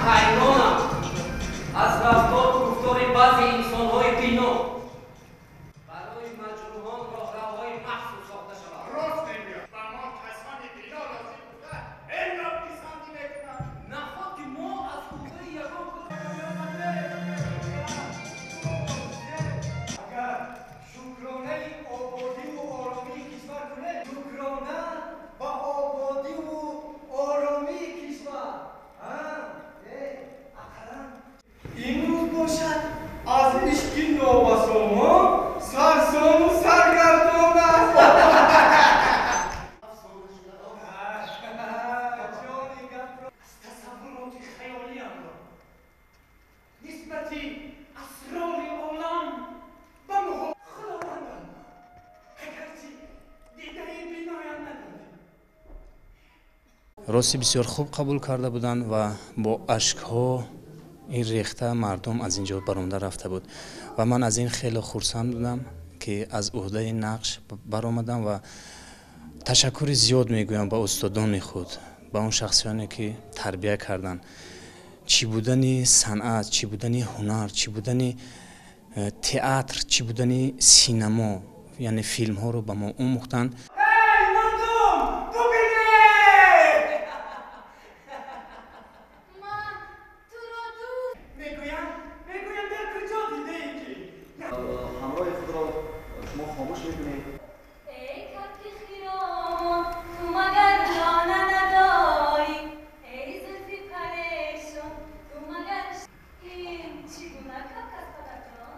حیرانم از رفتار و گفتار بعضی انسان‌های بی‌نام. برای مجروحان راهروهای مخصوص ساخته شود. راست میگوید و ما کسانی بینا لازم بوده الا پیسندی میکنند. نخواد که ما از قوه یگان اگر شکرانه آبادی و آرامی کشور کنه، شکرانه با آبادی و آرامی کشور. امروز باشد از عشق نوبساما سرسام و سرگردان است. تصورات خیالی را نسبتی اسرار عالم و خداوندم اگرچه دیده بینایم نداریم. راستی بسیار خوب قبول کرده بودند و با اشک‌ها این ریخته مردم از اینجا برآمده رفته بود و من از این خیلی خرسند بودم که از عهده نقش برآمدم و تشکر زیاد میگویم به استادان خود، به اون شخصیانی که تربیت کردن، چی بودن صنعت، چی بودن هنر، چی بودن تئاتر، چی بودن سینما، یعنی فیلم ها رو به ما آموختن. همراه خود را شما خاموش میکنید. ای کبک خیران تو مگر لانه نداری، ای زلفی پریشان تو مگر این چگونه کبک است پدر جان؟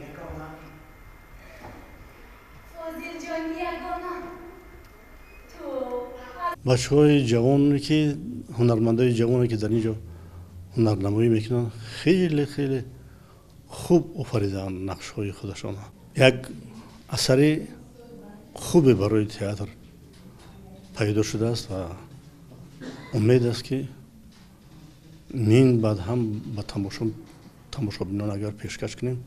یگانه فاضل جان یگانه تو بچه‌های جوانی که هنرمندای جوانی که در اینجا هنرنمایی میکنن خیلی خیلی خوب آفریدن نقش‌های خودشان. یک اثر خوبی برای تئاتر پیدا شده است و امید است که این بعد هم به تماشابینان اگر پیشکش کنیم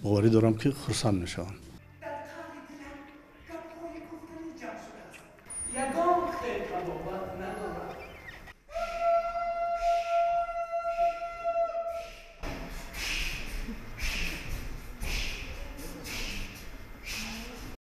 باوری دارم که خرسند میشوند. در قلب دلم گپ‌های گفتنی جمع شده است. یگان خیلی قضاوت ندارد.